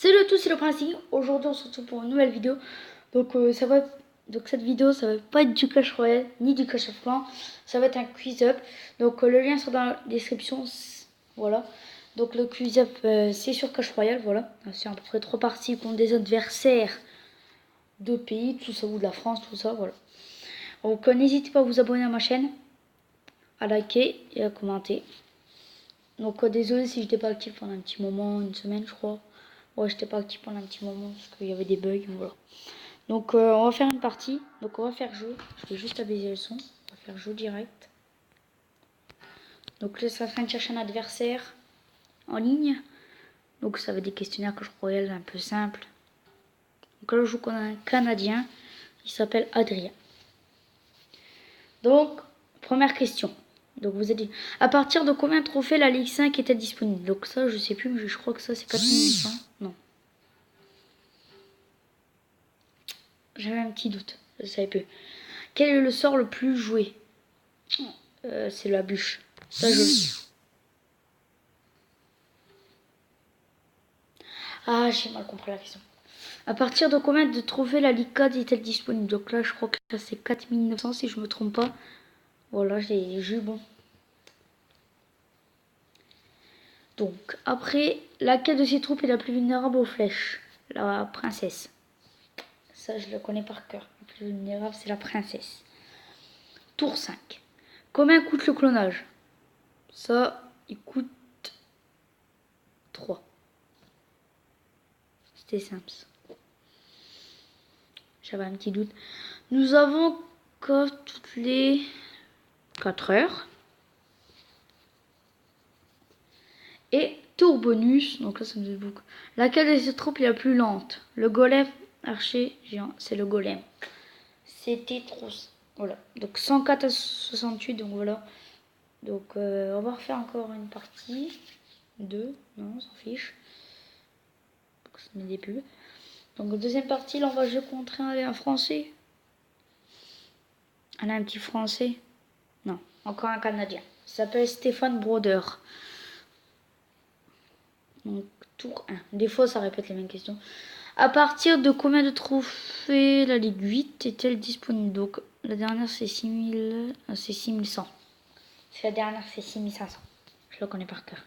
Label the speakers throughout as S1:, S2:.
S1: Salut à tous, c'est le Principe. Aujourd'hui, on se retrouve pour une nouvelle vidéo. Donc, cette vidéo, ça va pas être du Clash Royale ni du Clash of Clans. Ça va être un quiz up. Donc, le lien sera dans la description. Voilà. Donc, le quiz up, c'est sur Clash Royale. Voilà. C'est à peu près 3 parties contre des adversaires de pays, tout ça, ou de la France, tout ça. Voilà. Donc, n'hésitez pas à vous abonner à ma chaîne, à liker et à commenter. Donc, désolé si j'étais pas actif pendant un petit moment, une semaine, je crois. Ouais, j'étais pas actif pendant un petit moment parce qu'il y avait des bugs, voilà. Donc on va faire une partie. Donc on va faire jeu. Je vais juste abaisser le son. On va faire jeu direct. Donc là, ça va de chercher un adversaire en ligne. Donc ça va être des questionnaires que je croyais un peu simples. Donc là, je joue contre un Canadien. Il s'appelle Adrien. Donc, première question. Donc vous avez dit, à partir de combien de trophées la Ligue 5 était disponible? Donc ça, je sais plus, mais je crois que ça c'est 4800. Non. J'avais un petit doute. Je savais plus. Quel est le sort le plus joué? C'est la bûche. Ça, je le sais. Ah, j'ai mal compris la question. À partir de combien de trophées la Ligue 4 est-elle disponible? Donc là, je crois que ça c'est 4900 si je me trompe pas. Voilà, j'ai eu bon. Donc, après, laquelle de ces troupes est la plus vulnérable aux flèches? La princesse. Ça, je le connais par cœur. La plus vulnérable, c'est la princesse. Tour 5. Combien coûte le clonage? Ça, il coûte 3. C'était simple. J'avais un petit doute. Nous avons que toutes les 4 heures. Et tour bonus, donc là ça me fait beaucoup. Laquelle de ces troupes est la plus lente? Le golem, archer, géant, c'est le golem. C'était trop. Voilà. Donc 104 à 68, donc voilà. Donc on va refaire encore une partie. 2, non, on s'en fiche. Donc ça met des pubs. Donc deuxième partie, là on va jouer contre un français. On a un petit français. Non, encore un Canadien. Il s'appelle Stéphane Broder. Donc tour 1. Des fois ça répète les mêmes questions. À partir de combien de trophées la Ligue 8 est-elle disponible? Donc la dernière c'est 6000, c'est 6100. La dernière c'est 6500. Je le connais par cœur.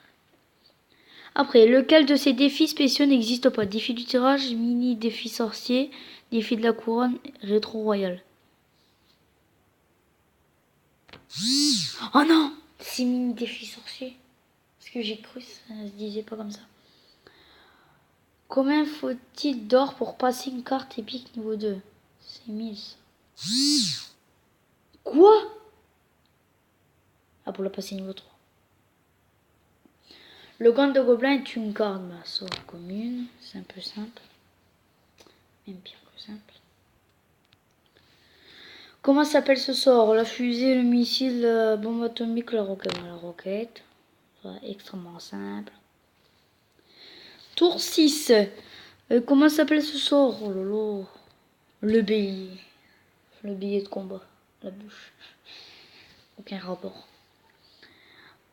S1: Après, lequel de ces défis spéciaux n'existe pas? Défi du tirage, mini défi sorcier, défi de la couronne, rétro royal. Oh non! C'est mini défi sorcier. Parce que j'ai cru ça se disait pas comme ça. Combien faut-il d'or pour passer une carte épique niveau 2? C'est 1000. Quoi? Ah, pour la passer niveau 3. Le gant de gobelin est une carte. Bah, sort commune. C'est un peu simple. Même pire que simple. Comment s'appelle ce sort? La fusée, le missile, la bombe atomique, la roquette. La roquette. Extrêmement simple. Tour 6. Comment s'appelle ce sort? Oh lolo. Le billet. Le billet de combat. La bouche. Aucun rapport.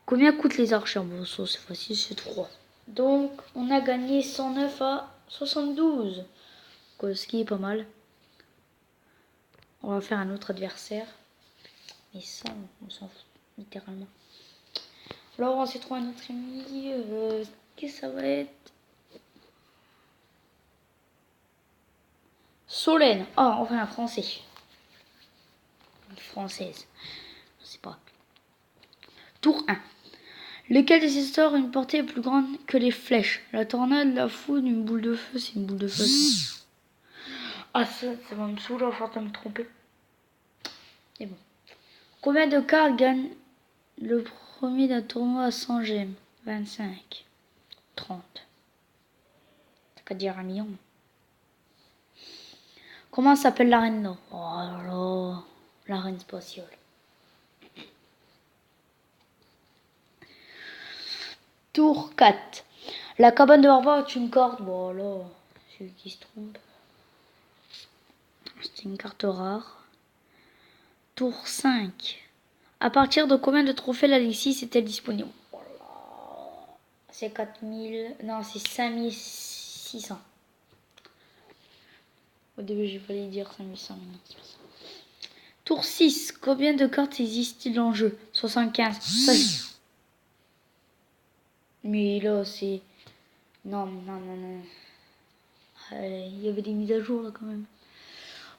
S1: Combien coûtent les archers? Bon, ça c'est facile, c'est 3. Donc, on a gagné 109 à 72. Ce qui est pas mal. On va faire un autre adversaire. Mais ça, on s'en fout, littéralement. Alors, on s'est trouvé un autre ami. Qu'est-ce que ça va être? Solène. Ah, enfin un français. Une française. Je sais pas. Tour 1. Lequel de ces sorts a une portée plus grande que les flèches? La tornade, la foudre, une boule de feu. C'est une boule de feu. Ah, ça va me saouler à force de me tromper. Et bon. Combien de cartes gagne le premier d'un tournoi à 100 gemmes? 25. 30. T'as qu'à dire 1 million. Comment s'appelle l'arène là? Oh là là. L'arène spatiale. Tour 4. La cabane de barbare est une carte. Bon là, celui qui se trompe. C'est une carte rare. Tour 5. À partir de combien de trophées la Ligue 6 est-elle disponible? C'est 4000. Non, c'est 5600. 600. Au début, j'ai failli dire 5800, mais non, c'est pas ça. Tour 6. Combien de cartes existe-t-il en jeu? 75. Ça, mais là, c'est... Non, non, non, non. Il y avait des mises à jour, là, quand même.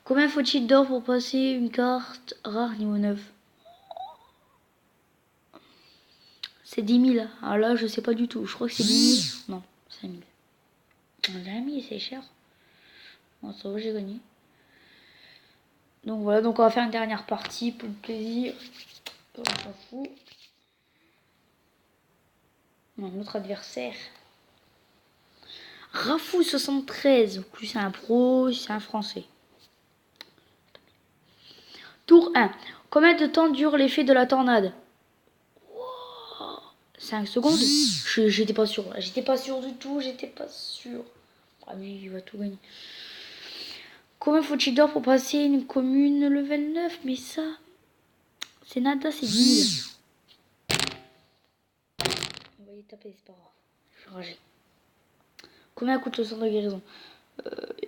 S1: Combien faut-il d'or pour passer une carte rare niveau 9? C'est 10 000. Ah là, je sais pas du tout. Je crois que c'est 10 000. Non, 5 000. On l'a mis, c'est cher. Bon, ça va, j'ai gagné. Donc voilà, donc on va faire une dernière partie pour le plaisir. On s'en fout. Non, notre adversaire. Rafou 73. Plus c'est un pro, c'est un français. Tour 1. Combien de temps dure l'effet de la tornade? 5 secondes. J'étais pas sûr. J'étais pas sûr du tout. J'étais pas sûr. Ah oui, il va tout gagner. Combien faut-il d'or pour passer une commune level 9? Mais ça, c'est nada, c'est 10 000. On va y taper, c'est pas grave. Je suis ragé. Combien coûte le centre de guérison?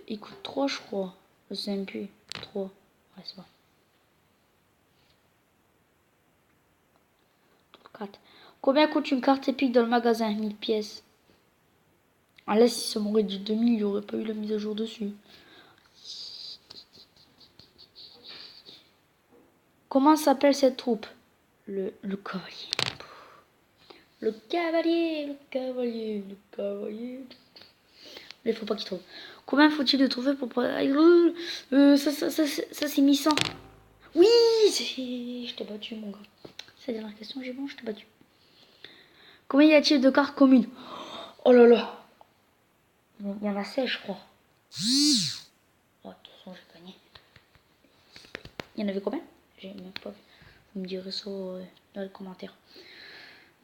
S1: Il coûte 3, je crois. Je sais même plus. 3. Ouais, c'est bon. 4. Combien coûte une carte épique dans le magasin? 1000 pièces. Ah là, si ça m'aurait dit 2000, il n'y aurait pas eu la mise à jour dessus. Comment s'appelle cette troupe? Le cavalier. Le cavalier, le cavalier, le cavalier. Mais il faut pas qu'il trouve. Combien faut-il de trouver pour... ça c'est 1100. Oui, je t'ai battu, mon gars. C'est la dernière question, j'ai bon, je t'ai battu. Combien y a-t-il de cartes communes? Oh là là. Il y en a 16, je crois. Oh, de toute façon, j'ai gagné. Il y en avait combien? J'ai même pas vu. Vous me direz ça dans les commentaires.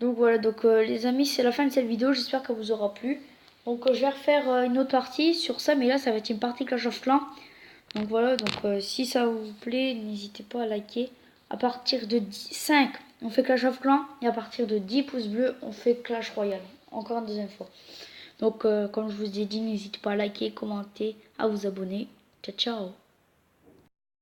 S1: Donc voilà, donc les amis, c'est la fin de cette vidéo. J'espère qu'elle vous aura plu. Donc je vais refaire une autre partie sur ça, mais là ça va être une partie Clash of Clans. Donc voilà, donc si ça vous plaît, n'hésitez pas à liker. À partir de 5, on fait Clash of Clans. Et à partir de 10 pouces bleus, on fait Clash Royale. Encore une deuxième fois. Donc comme je vous ai dit, n'hésitez pas à liker, commenter, à vous abonner. Ciao, ciao.